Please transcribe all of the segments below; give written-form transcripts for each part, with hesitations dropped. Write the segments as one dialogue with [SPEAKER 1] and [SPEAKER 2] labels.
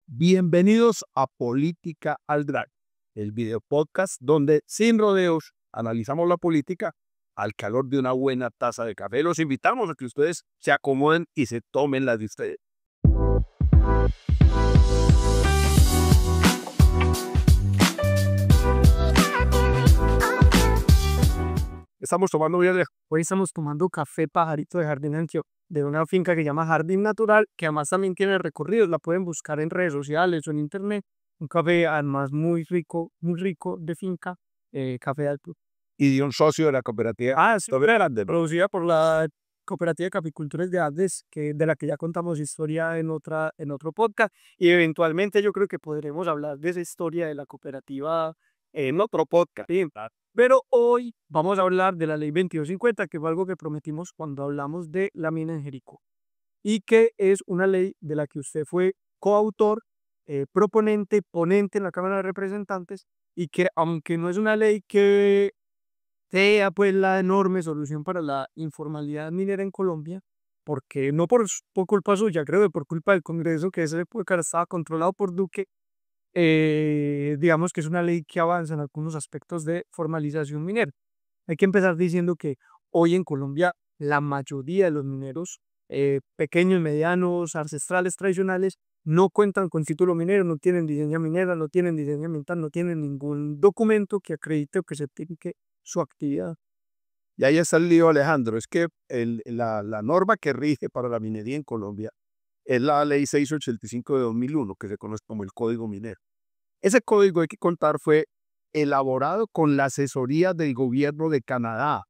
[SPEAKER 1] Bienvenidos a Política al Drag, el video podcast donde sin rodeos analizamos la política al calor de una buena taza de café. Los invitamos a que ustedes se acomoden y se tomen la de ustedes. Estamos tomando bien.
[SPEAKER 2] Hoy estamos tomando café Pajarito de Jardín Antioquia, de una finca que se llama Jardín Natural, que además también tiene recorridos, la pueden buscar en redes sociales o en internet. Un café además muy rico de finca, café alto.
[SPEAKER 1] Y de un socio de la cooperativa.
[SPEAKER 2] Sí, producida por la Cooperativa de Caficultores de Andes, de la que ya contamos historia en otro podcast, y eventualmente yo creo que podremos hablar de esa historia de la cooperativa en otro podcast. ¿Sí? Pero hoy vamos a hablar de la Ley 2250, que fue algo que prometimos cuando hablamos de la mina en Jericó, y que es una ley de la que usted fue coautor, proponente, ponente en la Cámara de Representantes, y que aunque no es una ley que sea pues la enorme solución para la informalidad minera en Colombia, porque no por culpa suya, creo que por culpa del Congreso, que esa época estaba controlado por Duque, digamos que es una ley que avanza en algunos aspectos de formalización minera. Hay que empezar diciendo que hoy en Colombia la mayoría de los mineros, pequeños, medianos, ancestrales, tradicionales, no cuentan con título minero, no tienen licencia minera, no tienen licencia ambiental, no tienen ningún documento que acredite o que certifique su actividad.
[SPEAKER 1] Y ahí está el lío, Alejandro. Es que la norma que rige para la minería en Colombia es la ley 685 de 2001, que se conoce como el Código Minero. Ese código, hay que contar, fue elaborado con la asesoría del gobierno de Canadá,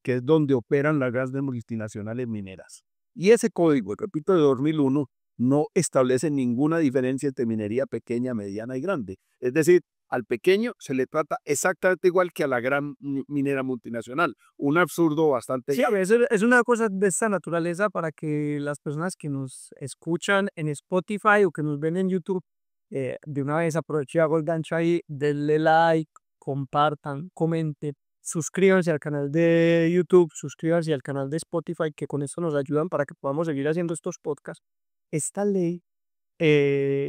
[SPEAKER 1] que es donde operan las grandes multinacionales mineras. Y ese código, repito, de 2001, no establece ninguna diferencia entre minería pequeña, mediana y grande. Es decir, al pequeño se le trata exactamente igual que a la gran minera multinacional. Un absurdo bastante...
[SPEAKER 2] Sí, a veces es una cosa de esta naturaleza para que las personas que nos escuchan en Spotify o que nos ven en YouTube, de una vez aproveche y hago el gancho ahí, denle like, compartan, comenten, suscríbanse al canal de YouTube, suscríbanse al canal de Spotify, que con esto nos ayudan para que podamos seguir haciendo estos podcasts. Esta ley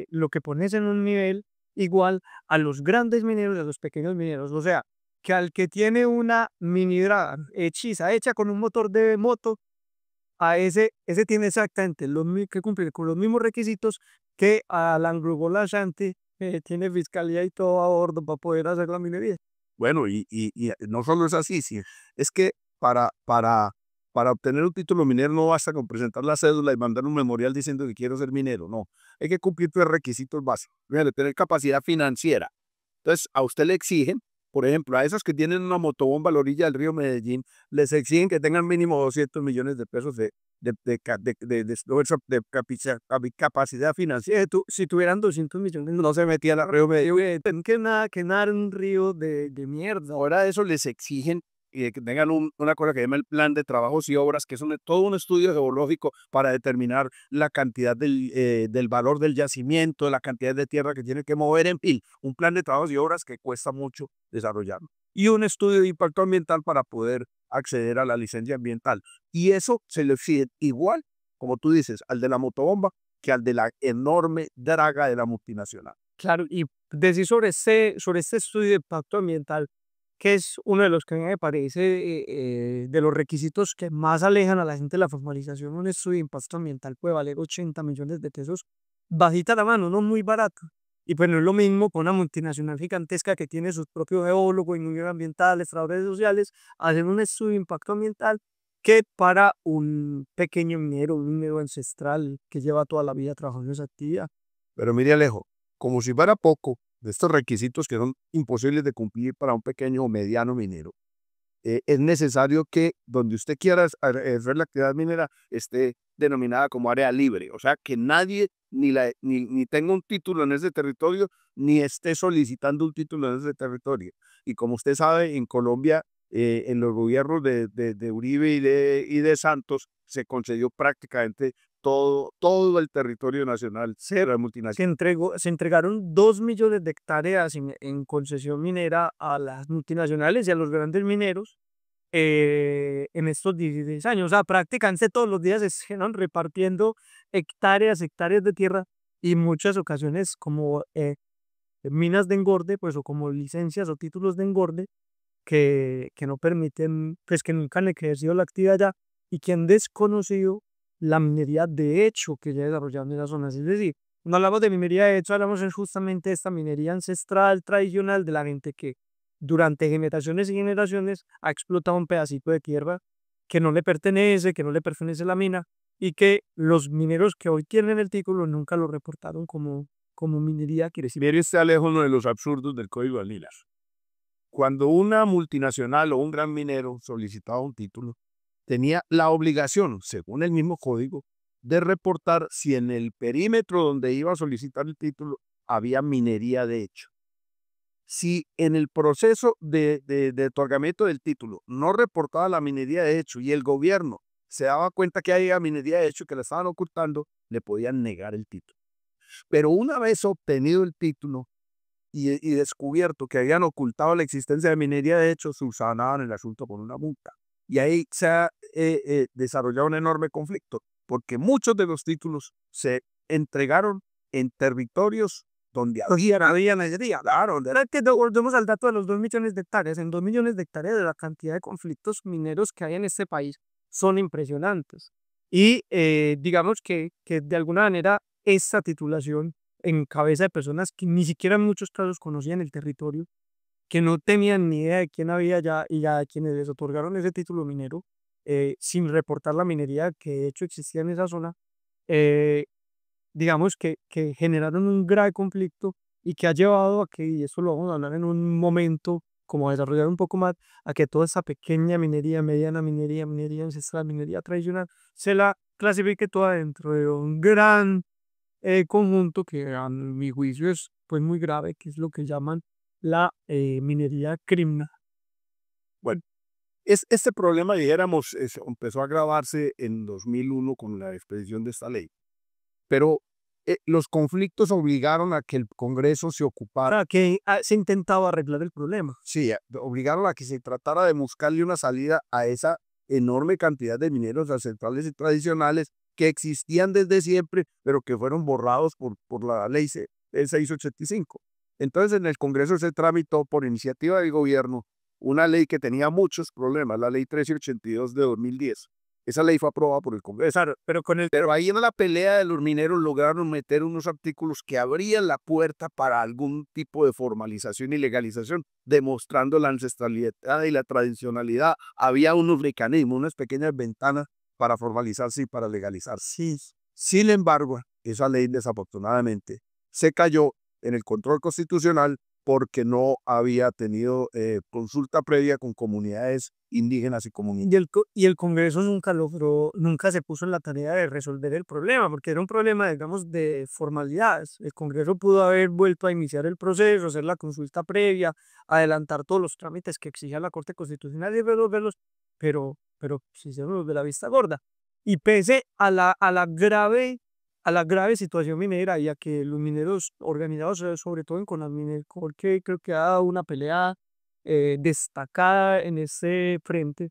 [SPEAKER 2] lo que pone es en un nivel igual a los grandes mineros y a los pequeños mineros. O sea, que al que tiene una mini drag hecha con un motor de moto, a ese tiene exactamente que cumplir con los mismos requisitos que al Anglo Ashanti, que tiene fiscalía y todo a bordo para poder hacer la minería.
[SPEAKER 1] Bueno, y no solo es así, sí, es que para obtener un título minero no basta con presentar la cédula y mandar un memorial diciendo que quiero ser minero, no. Hay que cumplir tres requisitos básicos. Primero, tener capacidad financiera. Entonces, a usted le exigen, por ejemplo, a esos que tienen una motobomba a la orilla del río Medellín, les exigen que tengan mínimo 200 millones de pesos de capacidad financiera.
[SPEAKER 2] Si tuvieran 200 millones, no se metían al río Medellín. Que nada en un río de mierda.
[SPEAKER 1] Ahora de eso les exigen que tengan una cosa que se llama el plan de trabajos y obras, que es todo un estudio geológico para determinar la cantidad del valor del yacimiento, la cantidad de tierra que tiene que mover, en fin, un plan de trabajos y obras que cuesta mucho desarrollarlo. Y un estudio de impacto ambiental para poder acceder a la licencia ambiental. Y eso se le exige igual, como tú dices, al de la motobomba que al de la enorme draga de la multinacional.
[SPEAKER 2] Claro, y decir sobre este estudio de impacto ambiental, que es uno de los que a mí me parece de los requisitos que más alejan a la gente de la formalización. Un estudio de impacto ambiental puede valer 80 millones de pesos, bajita la mano, no muy barato. Y pues no es lo mismo con una multinacional gigantesca que tiene sus propios geólogos, ingenieros ambientales, trabajadores sociales, hacer un estudio de impacto ambiental que para un pequeño minero, un minero ancestral que lleva toda la vida trabajando en esa actividad.
[SPEAKER 1] Pero mire, Alejo, como si fuera poco de estos requisitos que son imposibles de cumplir para un pequeño o mediano minero, es necesario que donde usted quiera hacer la actividad minera esté denominada como área libre, o sea, que nadie ni tenga un título en ese territorio, ni esté solicitando un título en ese territorio. Y como usted sabe, en Colombia, en los gobiernos de Uribe y de Santos, se concedió prácticamente todo el territorio nacional, cero de multinacionales.
[SPEAKER 2] Se entregaron 2 millones de hectáreas en concesión minera a las multinacionales y a los grandes mineros en estos 16 años. O sea, prácticamente todos los días se están repartiendo hectáreas de tierra y muchas ocasiones como minas de engorde, pues o como licencias o títulos de engorde que no permiten, pues que nunca han ejercido la actividad allá y que han desconocido la minería de hecho que ya desarrollaron en esas zonas. Es decir, no hablamos de minería de hecho, hablamos es justamente de esta minería ancestral, tradicional de la gente que durante generaciones y generaciones ha explotado un pedacito de tierra que no le pertenece, que no le pertenece la mina y que los mineros que hoy tienen el título nunca lo reportaron como minería, quiere decir.
[SPEAKER 1] Mire, este alejo uno de los absurdos del Código Alnilar. Cuando una multinacional o un gran minero solicitaba un título, tenía la obligación, según el mismo código, de reportar si en el perímetro donde iba a solicitar el título había minería de hecho. Si en el proceso de otorgamiento del título no reportaba la minería de hecho y el gobierno se daba cuenta que había minería de hecho que la estaban ocultando, le podían negar el título. Pero una vez obtenido el título y descubierto que habían ocultado la existencia de minería de hecho, subsanaban el asunto con una multa. Y ahí se ha desarrollado un enorme conflicto, porque muchos de los títulos se entregaron en territorios donde había minería. Claro,
[SPEAKER 2] Ahora que volvemos al dato de los 2 millones de hectáreas, en 2 millones de hectáreas de la cantidad de conflictos mineros que hay en este país son impresionantes. Y digamos que de alguna manera esta titulación en cabeza de personas que ni siquiera en muchos casos conocían el territorio, que no tenían ni idea de quién había allá y a quienes les otorgaron ese título minero, sin reportar la minería que de hecho existía en esa zona, eh, digamos que generaron un grave conflicto y que ha llevado a que, y eso lo vamos a hablar en un momento, como a desarrollar un poco más, a que toda esa pequeña minería, mediana minería, minería ancestral, minería tradicional, se la clasifique toda dentro de un gran conjunto que a mi juicio es pues muy grave, que es lo que llaman la minería criminal.
[SPEAKER 1] bueno, este problema, dijéramos, empezó a agravarse en 2001 con la expedición de esta ley, pero los conflictos obligaron a que el Congreso se ocupara.
[SPEAKER 2] Para que se intentaba arreglar el problema.
[SPEAKER 1] Sí, obligaron a que se tratara de buscarle una salida a esa enorme cantidad de mineros ancestrales y tradicionales que existían desde siempre, pero que fueron borrados por la ley 685. Entonces, en el Congreso se tramitó por iniciativa del gobierno una ley que tenía muchos problemas, la ley 1382 de 2010. Esa ley fue aprobada por el Congreso.
[SPEAKER 2] Claro, pero con el
[SPEAKER 1] Pero ahí en la pelea de los mineros lograron meter unos artículos que abrían la puerta para algún tipo de formalización y legalización, demostrando la ancestralidad y la tradicionalidad. Había unos mecanismos, unas pequeñas ventanas para formalizarse y para legalizarse.
[SPEAKER 2] sí,
[SPEAKER 1] Sin embargo, esa ley desafortunadamente se cayó en el control constitucional porque no había tenido consulta previa con comunidades indígenas y comunitarias.
[SPEAKER 2] y el Congreso nunca logró, nunca se puso en la tarea de resolver el problema, porque era un problema, digamos, de formalidades. El Congreso pudo haber vuelto a iniciar el proceso, hacer la consulta previa, adelantar todos los trámites que exigía la Corte Constitucional y resolverlos, pero se hicieron los de la vista gorda. Y pese a la grave situación minera y a que los mineros organizados, sobre todo en Conadminercor, que creo que ha dado una pelea destacada en ese frente,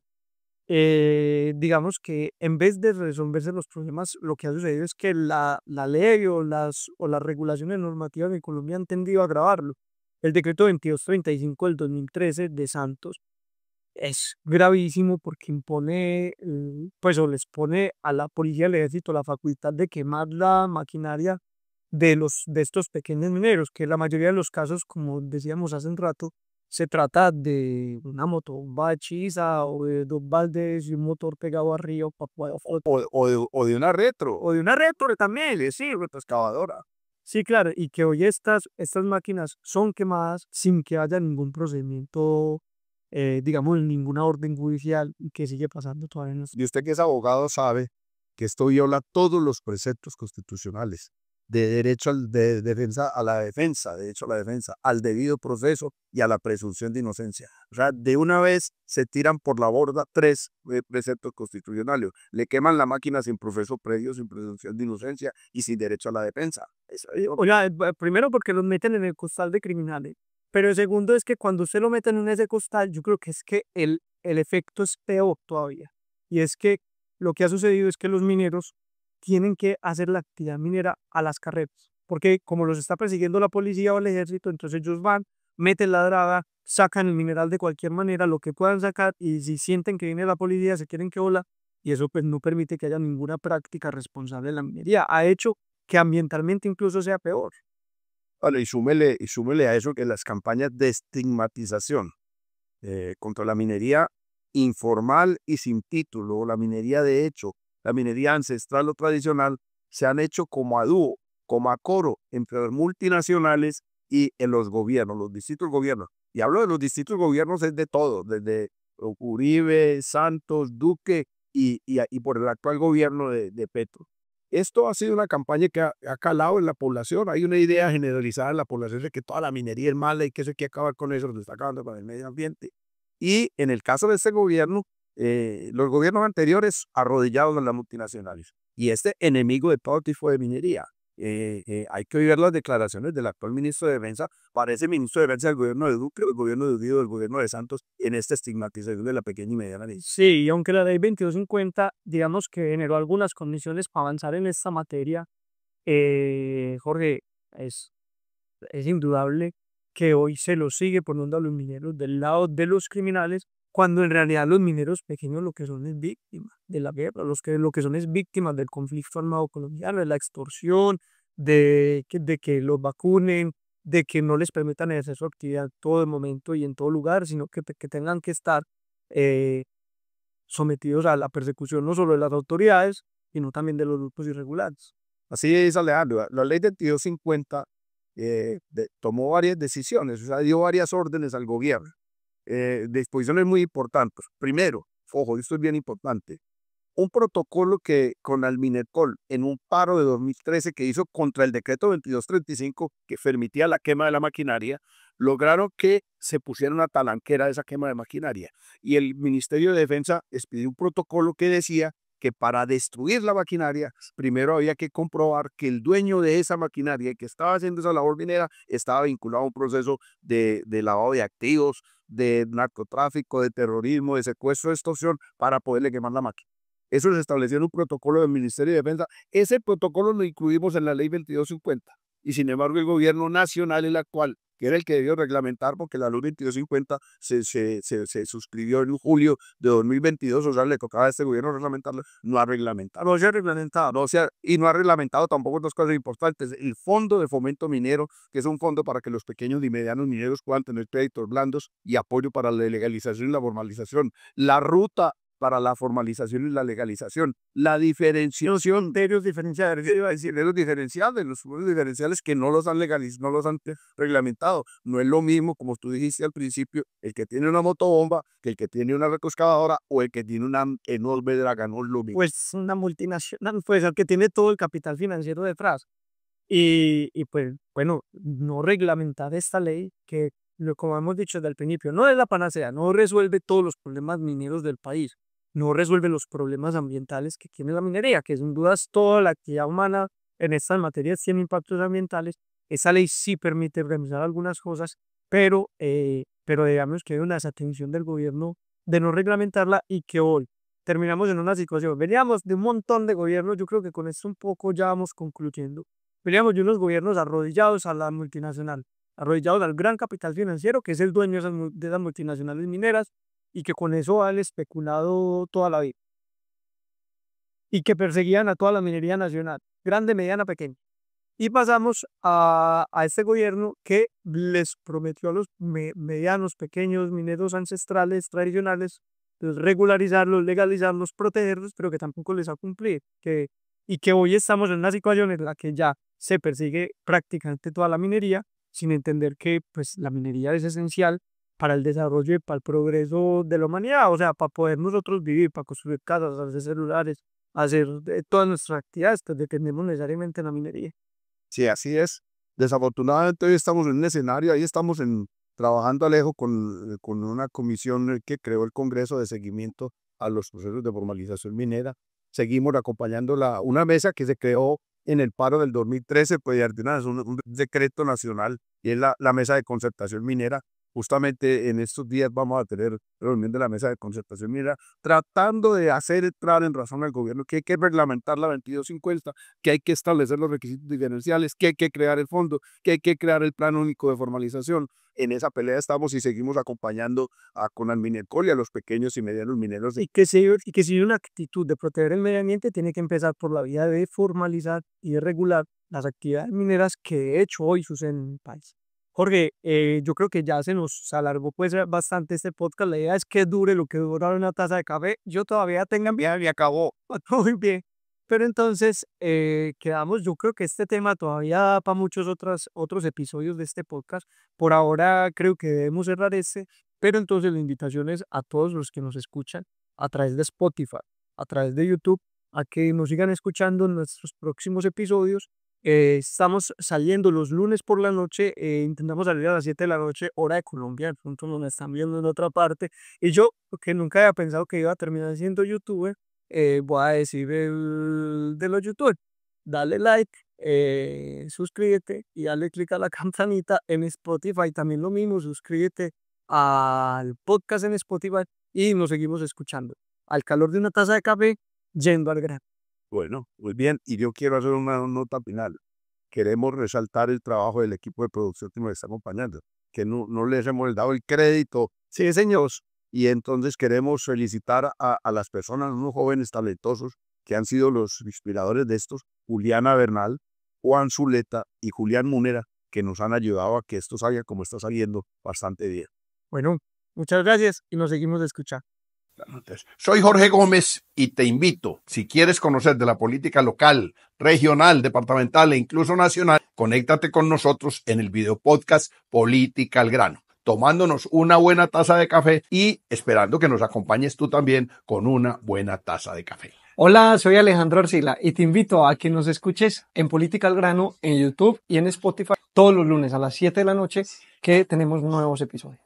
[SPEAKER 2] digamos que en vez de resolverse los problemas, lo que ha sucedido es que la ley o las regulaciones normativas de Colombia han tendido a agravarlo. El decreto 2235 del 2013 de Santos es gravísimo porque impone, pues o les pone a la policía del ejército la facultad de quemar la maquinaria de estos pequeños mineros, que en la mayoría de los casos, como decíamos hace un rato, se trata de una motobomba hechiza o de 2 baldes y un motor pegado arriba
[SPEAKER 1] O de una retro,
[SPEAKER 2] o de una retro también, sí,
[SPEAKER 1] excavadora.
[SPEAKER 2] sí, claro, y que hoy estas máquinas son quemadas sin que haya ningún procedimiento, digamos, ninguna orden judicial y que sigue pasando todavía en
[SPEAKER 1] Y usted que es abogado sabe que esto viola todos los preceptos constitucionales de derecho de defensa a la defensa, derecho a la defensa, al debido proceso y a la presunción de inocencia. O sea, de una vez se tiran por la borda 3 preceptos constitucionales. Le queman la máquina sin proceso previo, sin presunción de inocencia y sin derecho a la defensa. Eso digo.
[SPEAKER 2] Oiga, primero porque los meten en el costal de criminales, pero el segundo es que cuando usted lo meten en ese costal, yo creo que es que el efecto es peor todavía. Y es que lo que ha sucedido es que los mineros tienen que hacer la actividad minera a las carreras. porque como los está persiguiendo la policía o el ejército, entonces ellos van, meten la draga, sacan el mineral de cualquier manera, lo que puedan sacar, y si sienten que viene la policía, se quieren que vola, y eso pues no permite que haya ninguna práctica responsable en la minería. Ha hecho que ambientalmente incluso sea peor.
[SPEAKER 1] Bueno, y súmele a eso que las campañas de estigmatización contra la minería informal y sin título, la minería de hecho, la minería ancestral o tradicional, se han hecho como a dúo, como a coro entre las multinacionales y en los gobiernos, los distintos gobiernos. Y hablo de los distintos gobiernos, es de todo, desde Uribe, Santos, Duque y por el actual gobierno de Petro. Esto ha sido una campaña que ha calado en la población. Hay una idea generalizada en la población de que toda la minería es mala y que eso hay que acabar con eso, lo está acabando con el medio ambiente. Y en el caso de este gobierno, los gobiernos anteriores arrodillados en las multinacionales y este enemigo de todo tipo de minería. Hay que oír las declaraciones del actual ministro de Defensa, parece ministro de Defensa del gobierno de Duque, del gobierno de Uribe, del gobierno de Santos, en esta estigmatización de la pequeña y mediana minería.
[SPEAKER 2] Sí, y aunque la ley 2250, digamos que generó algunas condiciones para avanzar en esta materia, Jorge, es, es indudable que hoy se lo sigue poniendo a los mineros del lado de los criminales, cuando en realidad los mineros pequeños lo que son es víctimas de la guerra, lo que son es víctimas del conflicto armado colombiano, de la extorsión, de que los vacunen, de que no les permitan ejercer su actividad en todo momento y en todo lugar, sino que tengan que estar eh, sometidos a la persecución no solo de las autoridades, sino también de los grupos irregulares.
[SPEAKER 1] Así es, Alejandro. La ley 2250 tomó varias decisiones, o sea, dio varias órdenes al gobierno. Disposiciones muy importantes. Primero, ojo, esto es bien importante, un protocolo que con Alminecol en un paro de 2013 que hizo contra el decreto 2235 que permitía la quema de la maquinaria, lograron que se pusiera una talanquera de esa quema de maquinaria. Y el Ministerio de Defensa expidió un protocolo que decía que para destruir la maquinaria, primero había que comprobar que el dueño de esa maquinaria y que estaba haciendo esa labor minera estaba vinculado a un proceso de lavado de activos, de narcotráfico, de terrorismo, de secuestro, de extorsión, para poderle quemar la máquina. Eso se estableció en un protocolo del Ministerio de Defensa. Ese protocolo lo incluimos en la ley 2250. Y sin embargo, el gobierno nacional, el actual, que era el que debió reglamentar, porque la ley 2250 se suscribió en julio de 2022, o sea, le tocaba a este gobierno reglamentarlo, no ha reglamentado.
[SPEAKER 2] No se ha reglamentado.
[SPEAKER 1] Y no ha reglamentado tampoco dos cosas importantes. El Fondo de Fomento Minero, que es un fondo para que los pequeños y medianos mineros puedan tener créditos blandos y apoyo para la legalización y la formalización. La ruta para la formalización y la legalización, la diferenciación de los diferenciales, iba a decir, de los diferenciales que no los han legalizado, no los han reglamentado. No es lo mismo, como tú dijiste al principio, el que tiene una motobomba que el que tiene una retroexcavadora o el que tiene una enorme draga, no es lo mismo.
[SPEAKER 2] Pues una multinacional, pues el que tiene todo el capital financiero detrás. Y pues bueno, no reglamentar esta ley que, como hemos dicho desde el principio, no es la panacea, no resuelve todos los problemas mineros del país, no resuelve los problemas ambientales que tiene la minería, que sin dudas toda la actividad humana en estas materias tiene impactos ambientales. Esa ley sí permite organizar algunas cosas, pero digamos que hay una desatención del gobierno de no reglamentarla y que hoy terminamos en una situación. Veníamos de un montón de gobiernos, yo creo que con esto un poco ya vamos concluyendo. Veníamos de unos gobiernos arrodillados a la multinacional, arrodillados al gran capital financiero, que es el dueño de esas multinacionales mineras, y que con eso han especulado toda la vida. Y que perseguían a toda la minería nacional, grande, mediana, pequeña. Y pasamos a este gobierno que les prometió a los medianos, pequeños mineros ancestrales, tradicionales, pues, regularizarlos, legalizarlos, protegerlos, pero que tampoco les ha cumplido. Y que hoy estamos en una situación en la que ya se persigue prácticamente toda la minería, sin entender que pues, la minería es esencial para el desarrollo y para el progreso de la humanidad, o sea, para poder nosotros vivir, para construir casas, hacer celulares, hacer todas nuestras actividades, pues dependemos necesariamente de la minería.
[SPEAKER 1] Sí, así es. Desafortunadamente hoy estamos en un escenario, ahí estamos trabajando Alejo con una comisión que creó el Congreso de seguimiento a los procesos de formalización minera. Seguimos acompañando una mesa que se creó en el paro del 2013, pues de un decreto nacional, y es la mesa de concertación minera, Justamente en estos días vamos a tener reunión de la mesa de concertación minera, tratando de hacer entrar en razón al gobierno que hay que reglamentar la 2250, que hay que establecer los requisitos diferenciales, que hay que crear el fondo, que hay que crear el plan único de formalización. En esa pelea estamos y seguimos acompañando a Conalminercol y a los pequeños y medianos mineros.
[SPEAKER 2] Y que si hay una actitud de proteger el medio ambiente, tiene que empezar por la vía de formalizar y de regular las actividades mineras que de hecho hoy suceden en el país. Jorge, yo creo que ya se nos alargó pues bastante este podcast. La idea es que dure lo que dura una taza de café. Yo todavía tengo bien y acabó. Muy bien. Pero entonces quedamos, yo creo que este tema todavía da para muchos otros episodios de este podcast. Por ahora creo que debemos cerrar este, pero entonces la invitación es a todos los que nos escuchan a través de Spotify, a través de YouTube, a que nos sigan escuchando en nuestros próximos episodios. Estamos saliendo los lunes por la noche, intentamos salir a las 7 de la noche, hora de Colombia, de pronto nos están viendo en otra parte. Y yo, que nunca había pensado que iba a terminar siendo youtuber, voy a decir de los youtubers, dale like, suscríbete y dale click a la campanita en Spotify, también lo mismo, suscríbete al podcast en Spotify y nos seguimos escuchando. Al calor de una taza de café, yendo al grano.
[SPEAKER 1] Bueno, muy bien, y yo quiero hacer una nota final. Queremos resaltar el trabajo del equipo de producción que nos está acompañando, que no les hemos dado el crédito. Sí, señor. Y entonces queremos felicitar a las personas, unos jóvenes talentosos que han sido los inspiradores de estos, Juliana Bernal, Juan Zuleta y Julián Munera, que nos han ayudado a que esto salga como está saliendo bastante bien.
[SPEAKER 2] Bueno, muchas gracias y nos seguimos escuchando.
[SPEAKER 3] Soy Jorge Gómez y te invito, si quieres conocer de la política local, regional, departamental e incluso nacional, conéctate con nosotros en el video podcast Política al Grano, tomándonos una buena taza de café y esperando que nos acompañes tú también con una buena taza de café.
[SPEAKER 2] Hola, soy Alejandro Arcila y te invito a que nos escuches en Política al Grano en YouTube y en Spotify todos los lunes a las 7 de la noche que tenemos nuevos episodios.